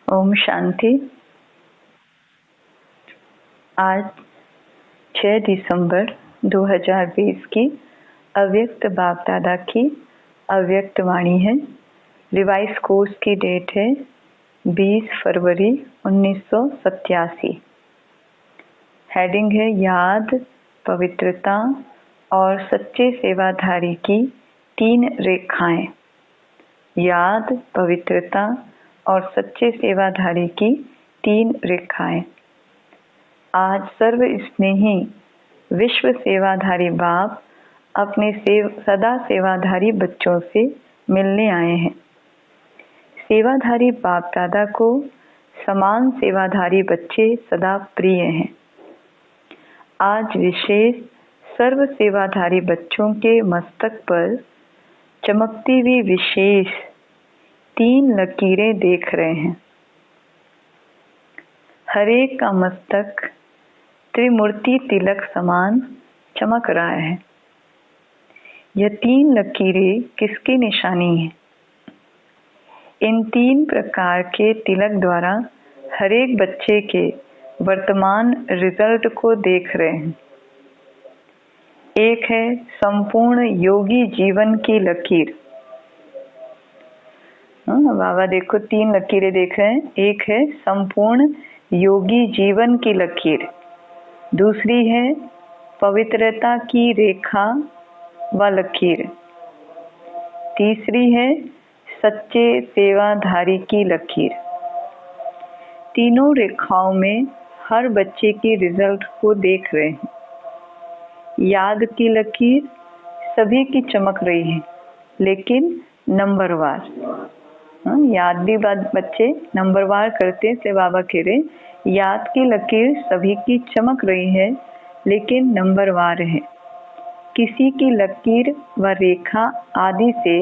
ओम शांति। आज 6 दिसंबर 2020 की अव्यक्त बाप दादा की अव्यक्त वाणी है। रिवाइज कोर्स की डेट है 20 फरवरी 1987। हेडिंग है याद, पवित्रता और सच्चे सेवाधारी की 3 रेखाएं। याद, पवित्रता और सच्चे सेवाधारी की 3 रेखाएं। आज सर्व स्नेही विश्व सेवाधारी बाप अपने सदा सेवाधारी बच्चों से मिलने आए हैं। सेवाधारी बाप दादा को समान सेवाधारी बच्चे सदा प्रिय हैं। आज विशेष सर्व सेवाधारी बच्चों के मस्तक पर चमकती हुई विशेष 3 लकीरें देख रहे हैं। हर एक का मस्तक त्रिमूर्ति तिलक समान चमक रहा है। यह 3 लकीरें किसकी निशानी है? इन 3 प्रकार के तिलक द्वारा हर एक बच्चे के वर्तमान रिजल्ट को देख रहे हैं। एक है संपूर्ण योगी जीवन की लकीर। बाबा देखो 3 लकीरें देख रहे हैं। एक है संपूर्ण योगी जीवन की लकीर, दूसरी है पवित्रता की रेखा व लकीर, तीसरी है सच्चे सेवाधारी की लकीर। तीनों रेखाओं में हर बच्चे की रिजल्ट को देख रहे हैं। याद की लकीर सभी की चमक रही है, लेकिन नंबरवार। याद भी बच्चे नंबरवार करते से बाबा कह रहे याद की लकीर सभी की चमक रही है, लेकिन नंबरवार है। किसी की लकीर व रेखा आदि से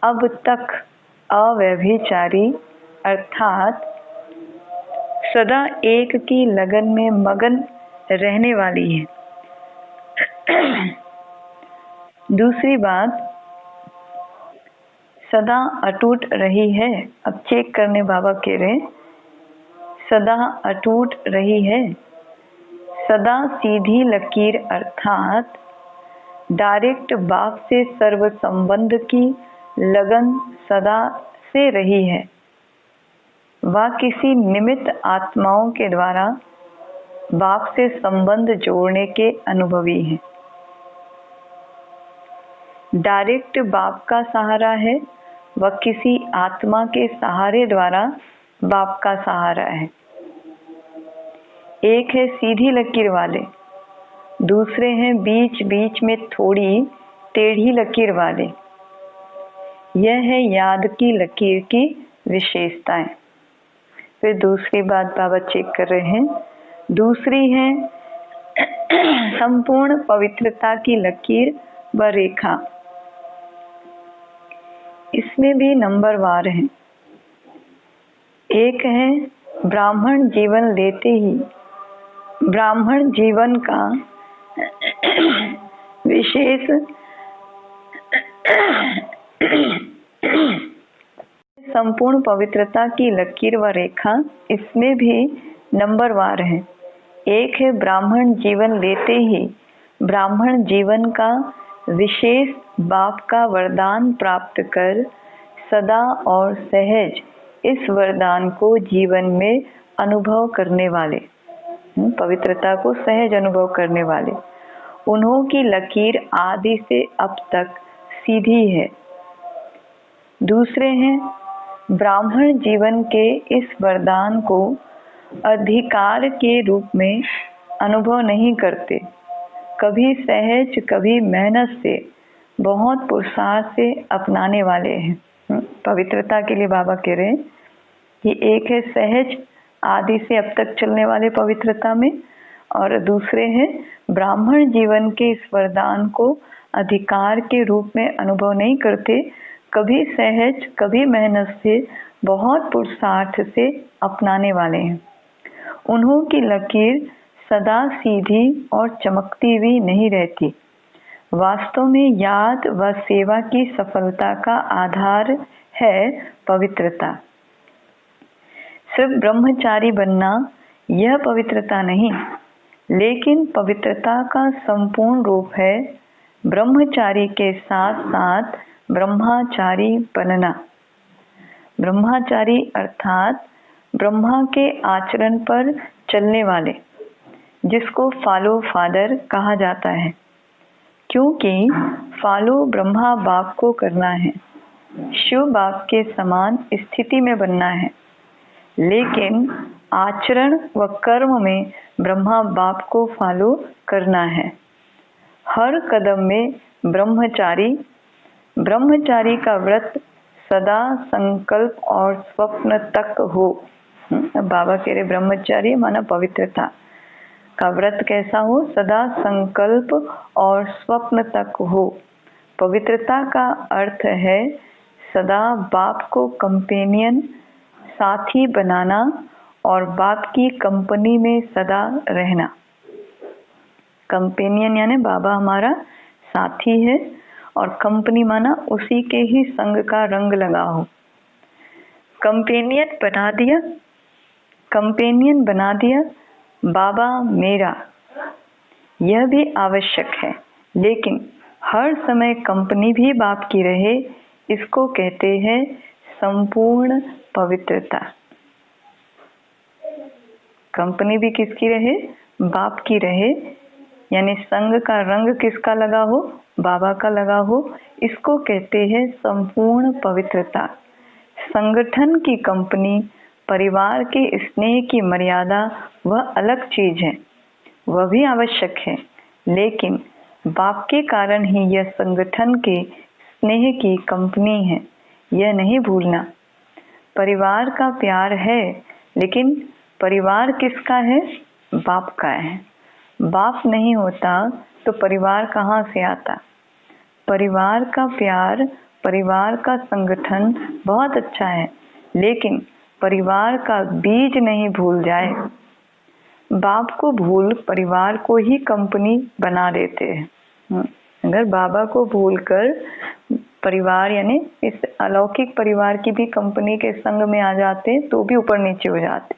अब तक अव्यभिचारी अर्थात सदा एक की लगन में मगन रहने वाली है। दूसरी बात सदा अटूट रही है। अब चेक करने बाबा कह रहे सदा अटूट रही है। सदा सीधी लकीर अर्थात डायरेक्ट बाप से सर्व संबंध की लगन सदा से रही है। वह किसी निमित्त आत्माओं के द्वारा बाप से संबंध जोड़ने के अनुभवी है। डायरेक्ट बाप का सहारा है, वह किसी आत्मा के सहारे द्वारा बाप का सहारा है। एक है सीधी लकीर वाले, दूसरे हैं बीच बीच में थोड़ी टेढ़ी लकीर वाले। यह है याद की लकीर की विशेषताएं। फिर दूसरी बात बाबा चेक कर रहे हैं। दूसरी है संपूर्ण पवित्रता की लकीर व रेखा। इसमें भी नंबरवार है। एक है ब्राह्मण जीवन लेते ही ब्राह्मण जीवन का विशेष संपूर्ण पवित्रता की लकीर व रेखा। इसमें भी नंबरवार है। एक है ब्राह्मण जीवन लेते ही ब्राह्मण जीवन का विशेष बाप का वरदान प्राप्त कर सदा और सहज इस वरदान को जीवन में अनुभव करने वाले, पवित्रता को सहज अनुभव करने वाले, उन्हों की लकीर आदि से अब तक सीधी है। दूसरे हैं ब्राह्मण जीवन के इस वरदान को अधिकार के रूप में अनुभव नहीं करते, कभी सहज कभी मेहनत से बहुत पुरुषार्थ से अपनाने वाले हैं। पवित्रता के लिए बाबा कह रहे हैं कि एक है सहज आदि से अब तक चलने वाले पवित्रता में, और दूसरे हैं ब्राह्मण जीवन के इस वरदान को अधिकार के रूप में अनुभव नहीं करते, कभी सहज कभी मेहनत से बहुत पुरुषार्थ से अपनाने वाले हैं। उन्हों की लकीर सदा सीधी और चमकती हुई नहीं रहती। वास्तव में याद व सेवा की सफलता का आधार है पवित्रता। सिर्फ ब्रह्मचारी बनना यह पवित्रता नहीं, लेकिन पवित्रता का संपूर्ण रूप है ब्रह्मचारी के साथ साथ ब्रह्मचारी बनना। ब्रह्मचारी अर्थात ब्रह्मा के आचरण पर चलने वाले, जिसको फॉलो फादर कहा जाता है, क्योंकि फॉलो ब्रह्मा बाप को करना है, शिव बाप के समान स्थिति में बनना है, लेकिन आचरण व कर्म में ब्रह्मा बाप को फॉलो करना है। हर कदम में ब्रह्मचारी का व्रत सदा संकल्प और स्वप्न तक हो। बाबा कह रहे ब्रह्मचारी माना पवित्रता का व्रत कैसा हो, सदा संकल्प और स्वप्न तक हो। पवित्रता का अर्थ है सदा बाप को कंपेनियन साथी बनाना और बाप की कंपनी में सदा रहना। कंपेनियन यानी बाबा हमारा साथी है और कंपनी माना उसी के ही संग का रंग लगा हो। कंपेनियन बना दिया बाबा मेरा, यह भी आवश्यक है, लेकिन हर समय कंपनी भी बाप की रहे, इसको कहते हैं संपूर्ण पवित्रता। कंपनी भी किसकी रहे, बाप की रहे, यानी संग का रंग किसका लगा हो, बाबा का लगा हो, इसको कहते हैं संपूर्ण पवित्रता। संगठन की कंपनी, परिवार के स्नेह की मर्यादा वह अलग चीज है, वह भी आवश्यक है, लेकिन बाप के कारण ही यह संगठन के स्नेह की कंपनी है, यह नहीं भूलना। परिवार का प्यार है, लेकिन परिवार किसका है, बाप का है। बाप नहीं होता तो परिवार कहाँ से आता। परिवार का प्यार, परिवार का संगठन बहुत अच्छा है, लेकिन परिवार का बीज नहीं भूल जाए। बाप को भूल परिवार को ही कंपनी बना देते हैं। अगर बाबा को भूलकर परिवार यानी इस अलौकिक परिवार की भी कंपनी के संग में आ जाते तो भी ऊपर नीचे हो जाते।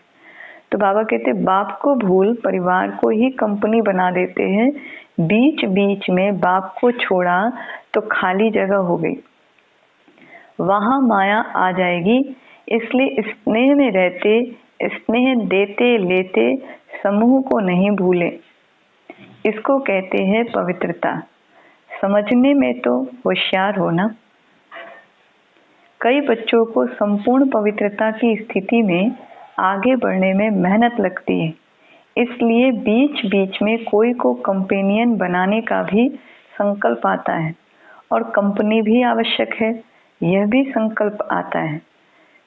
तो बाबा कहते बाप को भूल परिवार को ही कंपनी बना देते हैं। बीच बीच में बाप को छोड़ा तो खाली जगह हो गई, वहां माया आ जाएगी। इसलिए स्नेह में रहते, स्नेह देते लेते समूह को नहीं भूले, इसको कहते हैं पवित्रता। समझने में तो होशियार होना। कई बच्चों को संपूर्ण पवित्रता की स्थिति में आगे बढ़ने में मेहनत लगती है, इसलिए बीच बीच में कोई को कंपेनियन बनाने का भी संकल्प आता है, और कंपनी भी आवश्यक है, यह भी संकल्प आता है।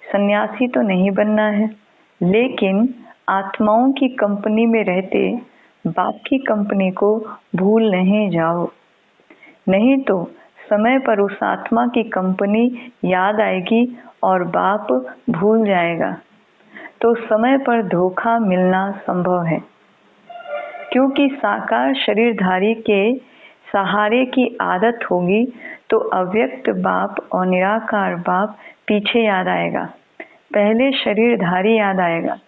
सन्यासी तो नहीं बनना है, लेकिन आत्माओं की कंपनी में रहते बाप की कंपनी को भूल नहीं जाओ, नहीं तो समय पर उस आत्मा की कंपनी याद आएगी और बाप भूल जाएगा, तो समय पर धोखा मिलना संभव है। क्योंकि साकार शरीरधारी के सहारे की आदत होगी तो अव्यक्त बाप और निराकार बाप पीछे याद आएगा, पहले शरीरधारी याद आएगा।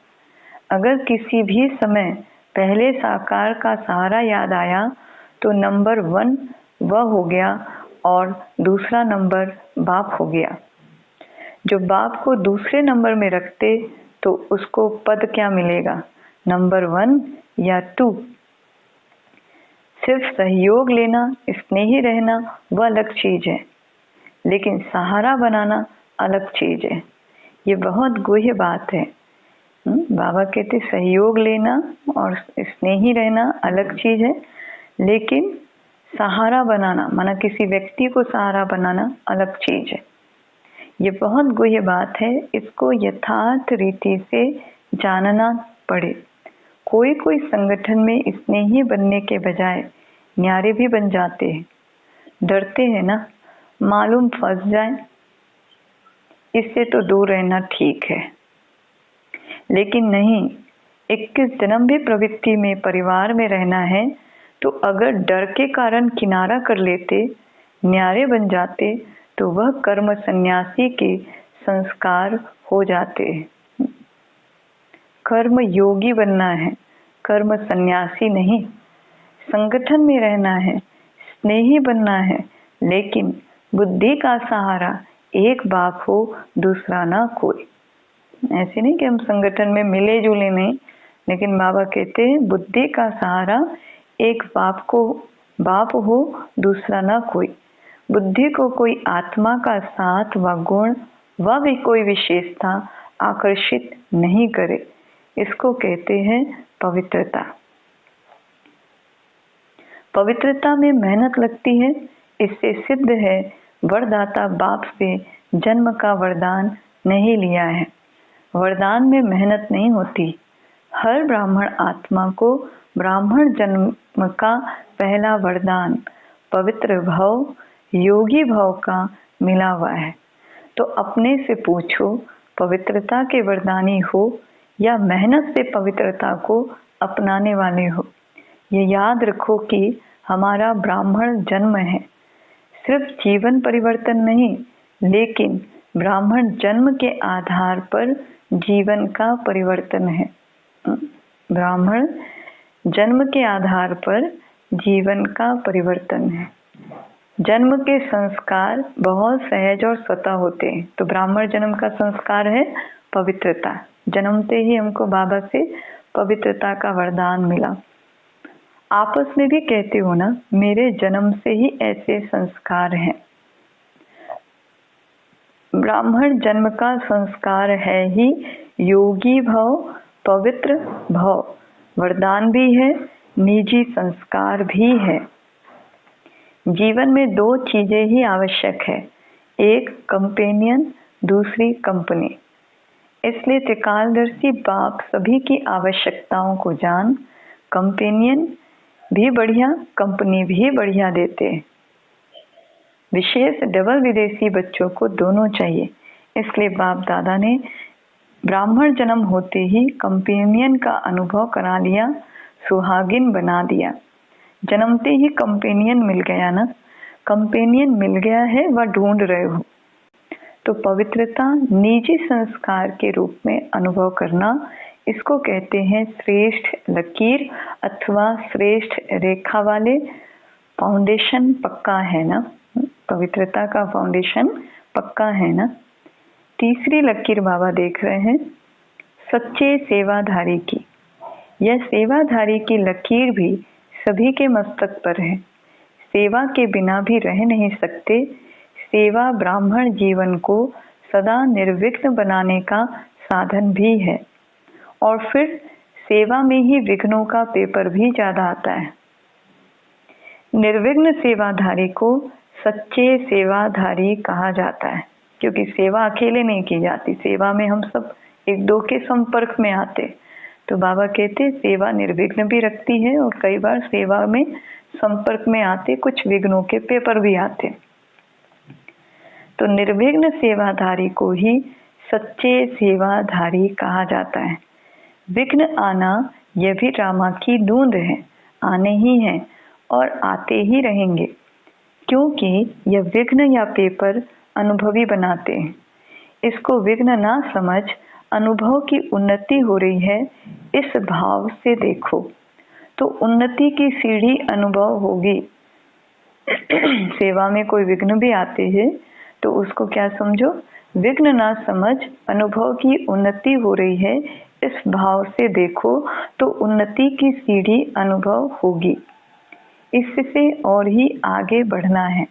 अगर किसी भी समय पहले साकार का सहारा याद आया तो नंबर 1 वह हो गया और दूसरा नंबर बाप हो गया। जो बाप को दूसरे नंबर में रखते तो उसको पद क्या मिलेगा, नंबर 1 या 2। सिर्फ सहयोग लेना, स्नेही रहना वह अलग चीज है, लेकिन सहारा बनाना अलग चीज है। ये बहुत गुह्य बात है। बाबा कहते सहयोग लेना और स्नेही रहना अलग चीज है, लेकिन सहारा बनाना माना किसी व्यक्ति को सहारा बनाना अलग चीज है। ये बहुत गुह्य बात है, इसको यथार्थ रीति से जानना पड़े। कोई कोई संगठन में स्नेही बनने के बजाय न्यारे भी बन जाते हैं, डरते हैं ना, मालूम फंस जाए, इससे तो दूर रहना ठीक है। लेकिन नहीं, 21 जन्म भी प्रवृत्ति में परिवार में रहना है, तो अगर डर के कारण किनारा कर लेते, न्यारे बन जाते, तो वह कर्म सन्यासी के संस्कार हो जाते हैं। कर्म योगी बनना है, कर्म सन्यासी नहीं। संगठन में रहना है, स्नेही बनना है, लेकिन बुद्धि का सहारा एक बाप हो, दूसरा ना कोई। ऐसे नहीं कि हम संगठन में मिले जुले नहीं, लेकिन बाबा कहते हैं बुद्धि का सहारा एक बाप हो, दूसरा ना कोई। बुद्धि को कोई आत्मा का साथ व गुण व भी कोई विशेषता आकर्षित नहीं करे, इसको कहते हैं पवित्रता। पवित्रता में मेहनत लगती है, इससे सिद्ध है वरदाता बाप से जन्म का वरदान नहीं लिया है। वरदान में मेहनत नहीं होती। हर ब्राह्मण आत्मा को ब्राह्मण जन्म का पहला वरदान पवित्र भव, योगी भव का मिला हुआ है। तो अपने से पूछो, पवित्रता के वरदानी हो या मेहनत से पवित्रता को अपनाने वाले हो। ये याद रखो कि हमारा ब्राह्मण जन्म है, सिर्फ जीवन परिवर्तन नहीं, लेकिन ब्राह्मण जन्म के आधार पर जीवन का परिवर्तन है। ब्राह्मण जन्म के आधार पर जीवन का परिवर्तन है। जन्म के संस्कार बहुत सहज और स्वतः होते हैं। तो ब्राह्मण जन्म का संस्कार है पवित्रता। जन्मते ही हमको बाबा से पवित्रता का वरदान मिला। आपस में भी कहते हो ना, मेरे जन्म से ही ऐसे संस्कार हैं। ब्राह्मण जन्म का संस्कार है ही योगी भव, पवित्र भव। वरदान भी है, निजी संस्कार भी है। जीवन में दो चीजें ही आवश्यक है, एक कंपेनियन, दूसरी कंपनी। इसलिए त्रिकालदर्शी बाप सभी की आवश्यकताओं को जान कंपेनियन भी बढ़िया, कंपनी भी बढ़िया देते हैं। विशेष डबल विदेशी बच्चों को दोनों चाहिए। इसलिए बाप दादा ने ब्राह्मण जन्म होते ही कंपेनियन का अनुभव करा लिया, सुहागिन बना दिया। जन्मते ही कंपेनियन मिल गया ना, कंपेनियन मिल गया है वह ढूंढ रहे हो। तो पवित्रता निजी संस्कार के रूप में अनुभव करना, इसको कहते हैं श्रेष्ठ लकीर अथवा श्रेष्ठ रेखा वाले। फाउंडेशन पक्का है ना, पवित्रता का फाउंडेशन पक्का है ना। तीसरी लकीर बाबा देख रहे हैं, सच्चे सेवाधारी की। यह सेवाधारी की लकीर भी सभी के मस्तक पर है। सेवा के बिना भी रह नहीं सकते। सेवा ब्राह्मण जीवन को सदा निर्विघ्न बनाने का साधन भी है। और फिर सेवा में ही विघ्नों का पेपर भी ज्यादा आता है। निर्विघ्न सेवाधारी को सच्चे सेवाधारी कहा जाता है, क्योंकि सेवा अकेले नहीं की जाती। सेवा में हम सब एक दो के संपर्क में आते। तो बाबा कहते सेवा निर्विघ्न भी रखती है, और कई बार सेवा में संपर्क में आते कुछ विघ्नों के पेपर भी आते। तो निर्विघ्न सेवाधारी को ही सच्चे सेवाधारी कहा जाता है। विघ्न आना यह भी ड्रामा की धुंध है, आने ही हैं और आते ही रहेंगे, क्योंकि यह विघ्न या पेपर अनुभवी बनाते हैं। इसको विघ्न ना समझ, अनुभव की उन्नति हो रही है इस भाव से देखो, तो उन्नति की सीढ़ी अनुभव होगी। सेवा में कोई विघ्न भी आते हैं तो उसको क्या समझो, विघ्न ना समझ, अनुभव की उन्नति हो रही है इस भाव से देखो, तो उन्नति की सीढ़ी अनुभव होगी। इससे और ही आगे बढ़ना है,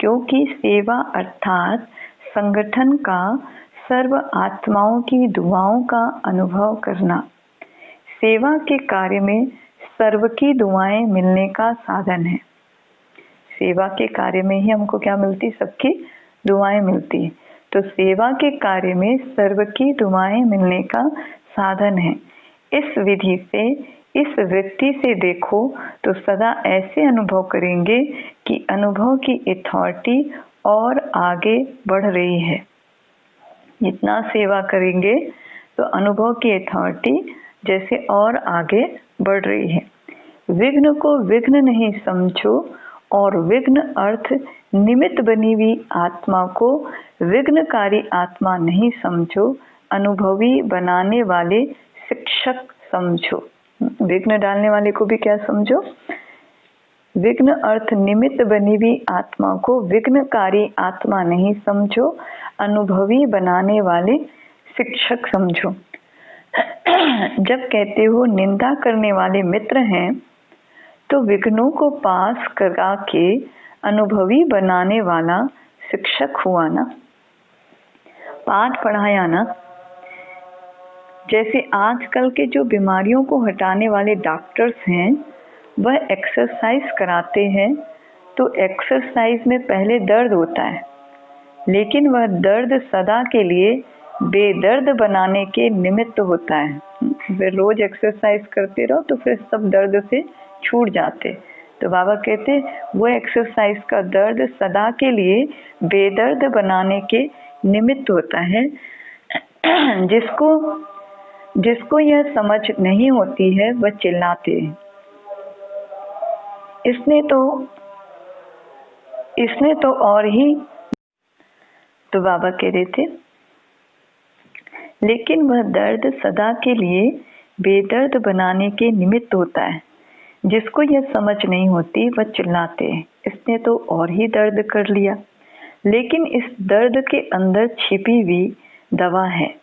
क्योंकि सेवा अर्थात संगठन का सर्व आत्माओं की दुआओं का अनुभव करना। सेवा के कार्य में सर्व की दुआएं मिलने का साधन है। सेवा के कार्य में ही हमको क्या मिलती, सबकी दुआएं मिलती। तो सेवा के कार्य में सर्व की दुआएं मिलने का साधन है। इस विधि से, इस वृत्ति से देखो तो सदा ऐसे अनुभव करेंगे कि अनुभव की अथॉरिटी और आगे बढ़ रही है। जितना सेवा करेंगे तो अनुभव की अथॉरिटी जैसे और आगे बढ़ रही है। विघ्न को विघ्न नहीं समझो, और विघ्न अर्थ निमित्त बनी हुई आत्मा को विघ्नकारी आत्मा नहीं समझो। अनुभवी बनाने वाले शिक्षक समझो। विघ्न डालने वाले को भी क्या समझो? विघ्न अर्थ निमित्त बनी हुई आत्मा को विघ्नकारी आत्मा नहीं समझो, अनुभवी बनाने वाले शिक्षक समझो। जब कहते हो निंदा करने वाले मित्र हैं, तो विघ्नों को पास करा के अनुभवी बनाने वाला शिक्षक हुआ ना, पाठ पढ़ाया ना। जैसे आजकल के जो बीमारियों को हटाने वाले डॉक्टर्स हैं, वह एक्सरसाइज कराते हैं, तो एक्सरसाइज में पहले दर्द होता है, लेकिन वह दर्द सदा के लिए बेदर्द बनाने के निमित्त होता है। फिर रोज एक्सरसाइज करते रहो तो फिर सब दर्द से छूट जाते। तो बाबा कहते वो एक्सरसाइज का दर्द सदा के लिए बेदर्द बनाने के निमित्त होता है। जिसको यह समझ नहीं होती है वह चिल्लाते हैं, इसने तो और ही। तो बाबा कह रहे थे लेकिन वह दर्द सदा के लिए बेदर्द बनाने के निमित्त होता है। जिसको यह समझ नहीं होती वह चिल्लाते हैं, इसने तो और ही दर्द कर लिया। लेकिन इस दर्द के अंदर छिपी हुई दवा है।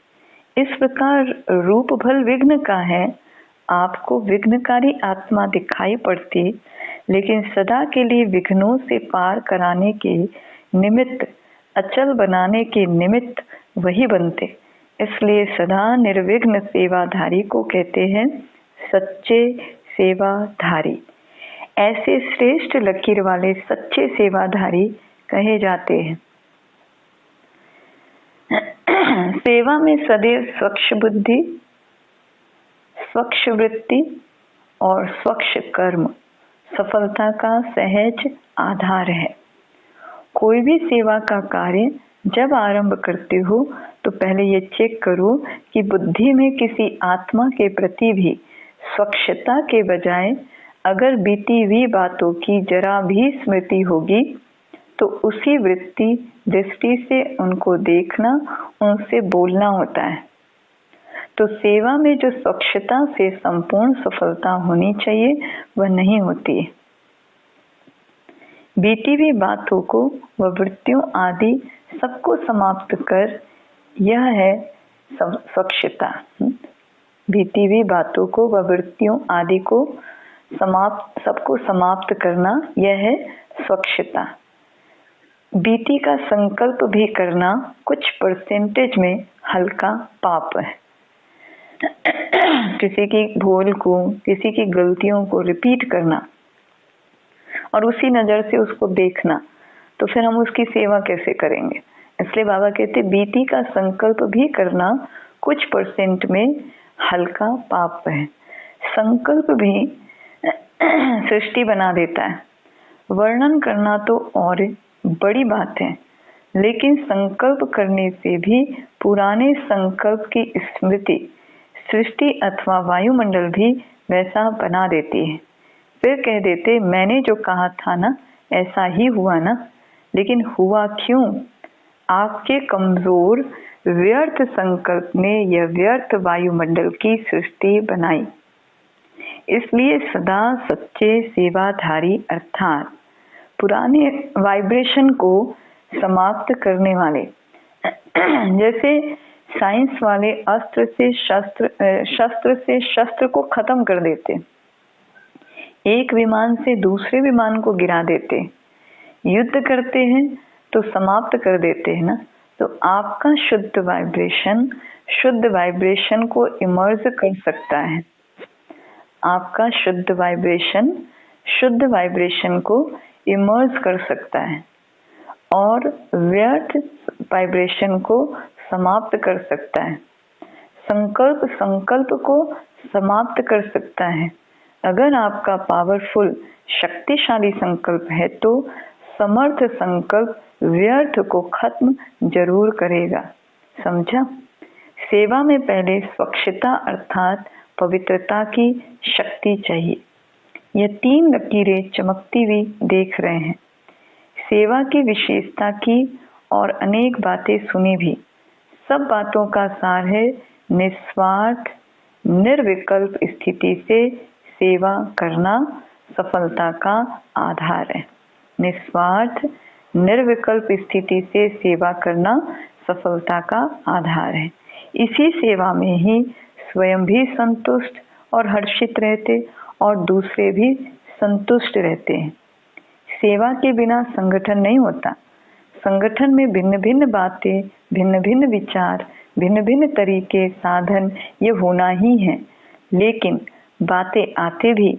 इस प्रकार रूप भल विघ्न का है। आपको विघ्नकारी आत्मा दिखाई पड़ती, लेकिन सदा के लिए विघ्नों से पार कराने के निमित्त, अचल बनाने के निमित्त वही बनते। इसलिए सदा निर्विघ्न सेवाधारी को कहते हैं सच्चे सेवाधारी। ऐसे श्रेष्ठ लकीर वाले सच्चे सेवाधारी कहे जाते हैं। सेवा में सदैव स्वच्छ बुद्धि, स्वच्छ वृत्ति और स्वच्छ कर्म सफलता का सहज आधार है। कोई भी सेवा का कार्य जब आरंभ करते हो तो पहले ये चेक करो कि बुद्धि में किसी आत्मा के प्रति भी स्वच्छता के बजाय अगर बीती हुई बातों की जरा भी स्मृति होगी तो उसी वृत्ति दृष्टि से उनको देखना, उनसे बोलना होता है। तो सेवा में जो स्वच्छता से संपूर्ण सफलता होनी चाहिए वह नहीं होती है। बीती हुई बातों को व वृत्तियों आदि सबको समाप्त कर, यह है स्वच्छता। बीती हुई बातों को व वृत्तियों आदि को सबको समाप्त करना, यह है स्वच्छता। बीती का संकल्प भी करना कुछ परसेंटेज में हल्का पाप है। किसी की भूल को, किसी की गलतियों को रिपीट करना और उसी नज़र से उसको देखना, तो फिर हम उसकी सेवा कैसे करेंगे? इसलिए बाबा कहते बीती का संकल्प भी करना कुछ परसेंट में हल्का पाप है। संकल्प भी सृष्टि बना देता है। वर्णन करना तो और बड़ी बात है, लेकिन संकल्प करने से भी पुराने संकल्प की स्मृति सृष्टि अथवा वायुमंडल भी वैसा बना देती है। फिर कह देते मैंने जो कहा था ना ऐसा ही हुआ ना, लेकिन हुआ क्यों? आपके कमजोर व्यर्थ संकल्प ने यह व्यर्थ वायुमंडल की सृष्टि बनाई। इसलिए सदा सच्चे सेवाधारी अर्थात पुराने वाइब्रेशन को समाप्त करने वाले, जैसे साइंस वाले अस्त्र से शस्त्र से शस्त्र को खत्म कर देते, एक विमान से दूसरे विमान को गिरा देते, युद्ध करते हैं तो समाप्त कर देते हैं ना। तो आपका शुद्ध वाइब्रेशन को इमर्ज कर सकता है। आपका शुद्ध वाइब्रेशन को इमर्ज कर सकता है और व्यर्थ वाइब्रेशन को समाप्त कर सकता है। संकल्प को समाप्त कर सकता है। अगर आपका पावरफुल शक्तिशाली संकल्प है तो समर्थ संकल्प व्यर्थ को खत्म जरूर करेगा। समझा? सेवा में पहले स्वच्छता अर्थात पवित्रता की शक्ति चाहिए। यह 3 लकीरें चमकती हुई देख रहे हैं। सेवा की विशेषता की और अनेक बातें सुनी भी। सब बातों का सार है निस्वार्थ निर्विकल्प स्थिति से सेवा करना सफलता का आधार है। निस्वार्थ निर्विकल्प स्थिति से सेवा करना सफलता का आधार है। इसी सेवा में ही स्वयं भी संतुष्ट और हर्षित रहते और दूसरे भी संतुष्ट रहते हैं। सेवा के बिना संगठन नहीं होता। संगठन में भिन्न भिन्न बातें, भिन्न भिन्न विचार, भिन्न भिन्न तरीके, साधन ये होना ही है। लेकिन बातें आते भी,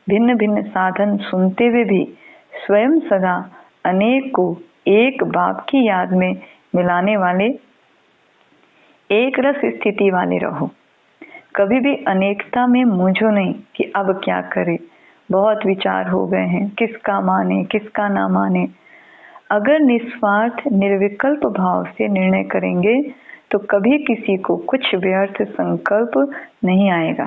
भिन्न भिन्न साधन सुनते हुए भी स्वयं सदा अनेक को एक बाप की याद में मिलाने वाले एक रस स्थिति वाले रहो। कभी भी अनेकता में मूंझो नहीं कि अब क्या करें, बहुत विचार हो गए हैं, किसका माने किसका ना माने। अगर निस्वार्थ निर्विकल्प भाव से निर्णय करेंगे तो कभी किसी को कुछ व्यर्थ संकल्प नहीं आएगा,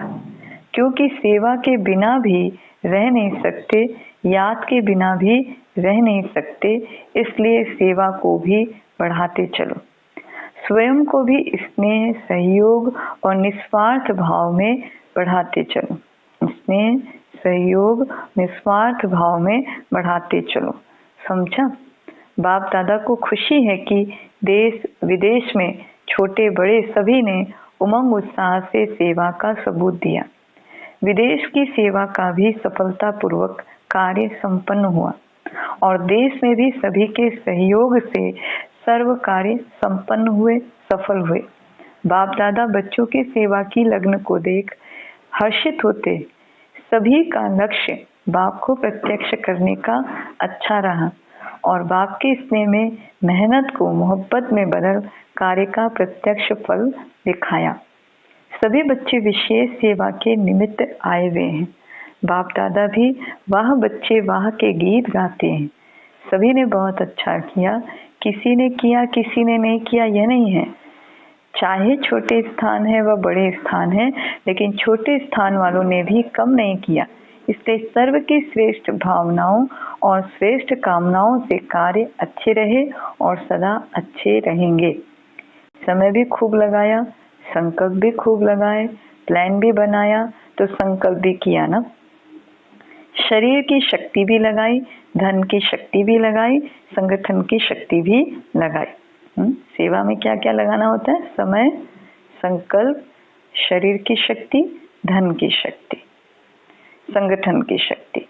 क्योंकि सेवा के बिना भी रह नहीं सकते, याद के बिना भी रह नहीं सकते। इसलिए सेवा को भी बढ़ाते चलो, स्वयं को भी स्नेह, सहयोग और निस्वार्थ भाव में बढ़ाते चलो। स्नेह, सहयोग, निस्वार्थ भाव में बढ़ाते चलो। समझा? बाप दादा को खुशी है कि देश विदेश में छोटे बड़े सभी ने उमंग उत्साह से सेवा का सबूत दिया। विदेश की सेवा का भी सफलतापूर्वक कार्य संपन्न हुआ और देश में भी सभी के सहयोग से सर्व कार्य संपन्न हुए, सफल हुए। बाप दादा बच्चों की सेवा की लगन को देख हर्षित होते। सभी का लक्ष्य बाप को प्रत्यक्ष करने का अच्छा रहा और बाप के स्नेह में मेहनत को मोहब्बत में बदल कार्य का प्रत्यक्ष फल दिखाया। सभी बच्चे विशेष सेवा के निमित्त आए हुए हैं। बाप दादा भी वाह बच्चे वाह के गीत गाते हैं। सभी ने बहुत अच्छा किया, किसी ने किया किसी ने नहीं किया यह नहीं है। चाहे छोटे स्थान है व बड़े स्थान है, लेकिन छोटे स्थान वालों ने भी कम नहीं किया। इसलिए सर्व की श्रेष्ठ भावनाओं और श्रेष्ठ कामनाओं से कार्य अच्छे रहे और सदा अच्छे रहेंगे। समय भी खूब लगाया, संकल्प भी खूब लगाए, प्लान भी बनाया तो संकल्प भी किया ना। शरीर की शक्ति भी लगाई, धन की शक्ति भी लगाई, संगठन की शक्ति भी लगाई। सेवा में क्या क्या लगाना होता है? समय, संकल्प, शरीर की शक्ति, धन की शक्ति, संगठन की शक्ति।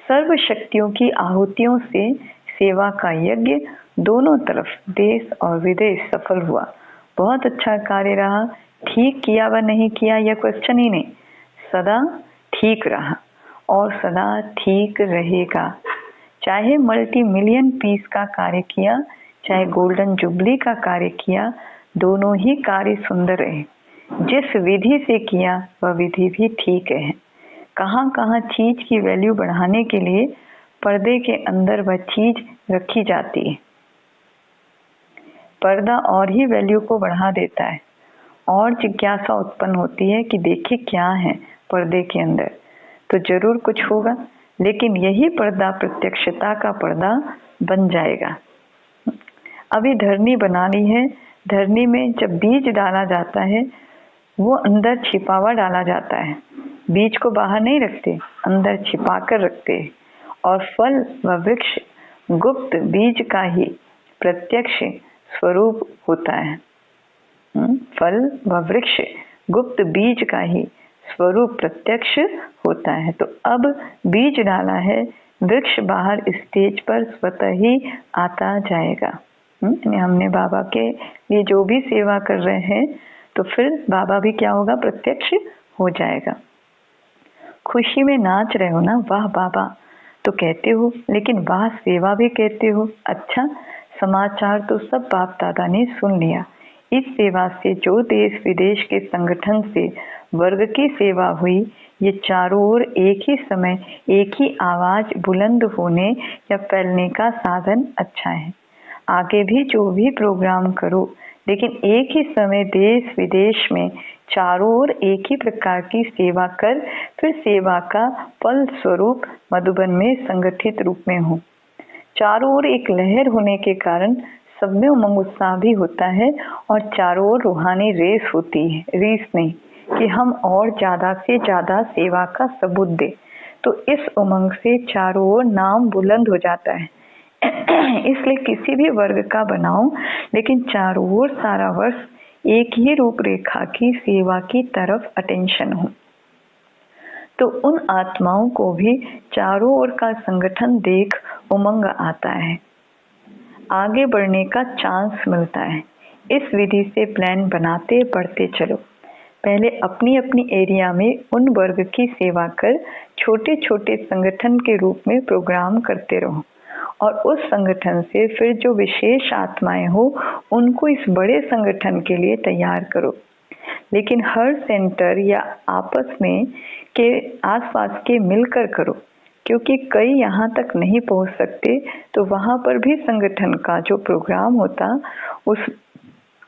सर्व शक्तियों की आहुतियों से सेवा का यज्ञ दोनों तरफ देश और विदेश सफल हुआ। बहुत अच्छा कार्य रहा। ठीक किया व नहीं किया यह क्वेश्चन ही नहीं, सदा ठीक रहा और सदा ठीक रहेगा। चाहे मल्टी मिलियन पीस का कार्य किया, चाहे गोल्डन जुबली का कार्य किया, दोनों ही कार्य सुंदर रहे। जिस विधि से किया वह विधि भी ठीक है। कहाँ कहाँ चीज की वैल्यू बढ़ाने के लिए पर्दे के अंदर वह चीज रखी जाती है। पर्दा और ही वैल्यू को बढ़ा देता है और जिज्ञासा उत्पन्न होती है कि देखिए क्या है पर्दे के अंदर, तो जरूर कुछ होगा। लेकिन यही पर्दा प्रत्यक्षता का पर्दा बन जाएगा। अभी धरनी बना ली है, धरनी में जब बीज डाला जाता है वो अंदर छिपा हुआ डाला जाता है। बीज को बाहर नहीं रखते, अंदर छिपा कर रखते हैं। और फल व वृक्ष गुप्त बीज का ही प्रत्यक्ष स्वरूप होता है। फल व वृक्ष गुप्त बीज का ही स्वरूप प्रत्यक्ष होता है। तो अब बीज डाला है, वृक्ष बाहर स्टेज पर स्वतः ही आता जाएगा। हमने बाबा के लिए जो भी सेवा कर रहे हैं तो फिर बाबा भी क्या होगा? प्रत्यक्ष हो जाएगा। खुशी में नाच रहे हो ना, वाह बाबा तो कहते हो, लेकिन वाह सेवा भी कहते हो। अच्छा, समाचार तो सब बाप दादा ने सुन लिया। इस सेवा से जो देश विदेश के संगठन से वर्ग की सेवा हुई, ये चारों ओर एक ही समय एक ही आवाज बुलंद होने या फैलने का साधन अच्छा है। आगे भी जो भी प्रोग्राम करो, लेकिन एक ही समय देश विदेश में चारों ओर एक ही प्रकार की सेवा कर फिर सेवा का फल स्वरूप मधुबन में संगठित रूप में हो। चारों ओर एक लहर होने के कारण सब में उमंग उत्साह भी होता है और चारों ओर रूहानी रेस होती है। रीस नहीं कि हम और ज़्यादा से ज़्यादा सेवा का सबूत दें। तो इस उमंग से चारों ओर नाम बुलंद हो जाता है। इसलिए किसी भी वर्ग का बनाओ, लेकिन चारों ओर सारा वर्ष एक ही रूपरेखा की सेवा की तरफ अटेंशन हो। तो उन आत्माओं को भी चारों ओर का संगठन देख उमंग आता है, आगे बढ़ने का चांस मिलता है। इस विधि से प्लान बनाते बढ़ते चलो। पहले अपनी अपनी एरिया में उन वर्ग की सेवा कर छोटे छोटे संगठन के रूप में प्रोग्राम करते रहो, और उस संगठन से फिर जो विशेष आत्माएं हो उनको इस बड़े संगठन के लिए तैयार करो। लेकिन हर सेंटर या आपस में के आसपास के मिलकर करो, क्योंकि कई यहाँ तक नहीं पहुँच सकते, तो वहाँ पर भी संगठन का जो प्रोग्राम होता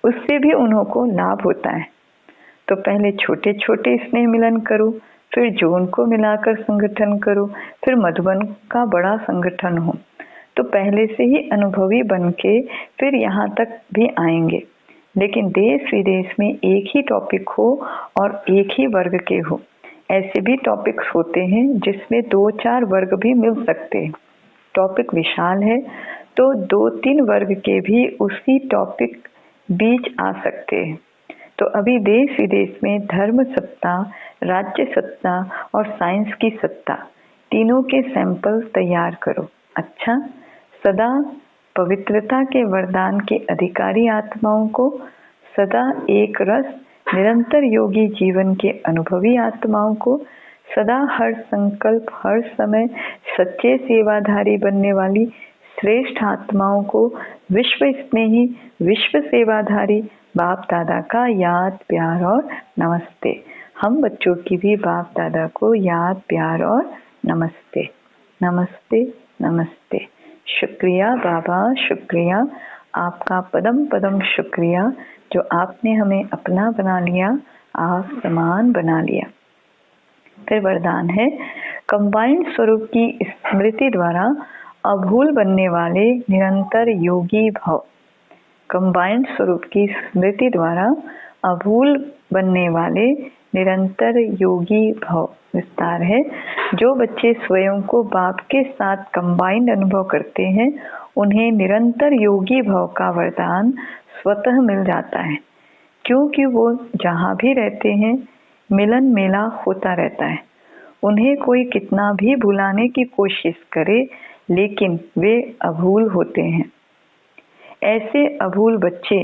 उससे भी उन्हों को लाभ होता है। तो पहले छोटे छोटे स्नेह मिलन करो, फिर जोन को मिलाकर संगठन करो, फिर मधुबन का बड़ा संगठन हो। तो पहले से ही अनुभवी बन के फिर यहाँ तक भी आएंगे। लेकिन देश विदेश में एक ही टॉपिक हो और एक ही वर्ग के हो। ऐसे भी टॉपिक्स होते हैं जिसमें 2-4 वर्ग भी मिल सकते हैं। टॉपिक विशाल है तो 2-3 वर्ग के भी उसी टॉपिक बीच आ सकते हैं। तो अभी देश विदेश में धर्म सत्ता, राज्य सत्ता और साइंस की सत्ता, तीनों के सैंपल तैयार करो। अच्छा, सदा पवित्रता के वरदान के अधिकारी आत्माओं को, सदा एक रस निरंतर योगी जीवन के अनुभवी आत्माओं को, सदा हर संकल्प हर समय सच्चे सेवाधारी बनने वाली श्रेष्ठ आत्माओं को, विश्व स्नेही विश्व सेवाधारी बाप दादा का याद प्यार और नमस्ते। हम बच्चों की भी बाप दादा को याद प्यार और नमस्ते। नमस्ते नमस्ते। शुक्रिया बाबा, शुक्रिया आपका पदम पदम शुक्रिया, जो आपने हमें अपना बना लिया, आप समान बना लिया। फिर वरदान है, कंबाइंड स्वरूप की स्मृति द्वारा अभूल बनने वाले निरंतर योगी भव। कंबाइंड स्वरूप की स्मृति द्वारा अभूल बनने वाले निरंतर योगी भव। विस्तार है, जो बच्चे स्वयं को बाप के साथ कंबाइंड अनुभव करते हैं उन्हें निरंतर योगी भव का वरदान स्वतः मिल जाता है, क्योंकि वो जहाँ भी रहते हैं मिलन मेला होता रहता है। उन्हें कोई कितना भी भुलाने की कोशिश करे, लेकिन वे अभूल होते हैं। ऐसे अभूल बच्चे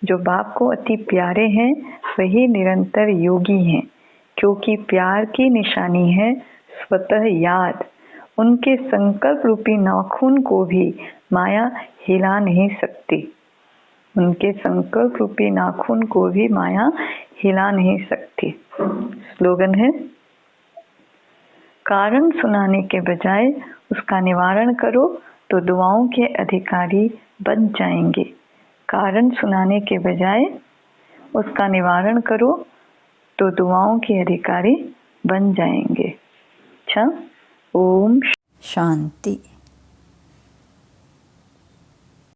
जो बाप को अति प्यारे हैं वही निरंतर योगी हैं, क्योंकि प्यार की निशानी है स्वतः याद। उनके संकल्प रूपी नाखून को भी माया हिला नहीं सकती। उनके संकल्प रूपी नाखून को भी माया हिला नहीं सकती। स्लोगन है, कारण सुनाने के बजाय उसका निवारण करो तो दुआओं के अधिकारी बन जाएंगे। कारण सुनाने के बजाय उसका निवारण करो तो दुआओं के अधिकारी बन जाएंगे। अच्छा, ओम शांति।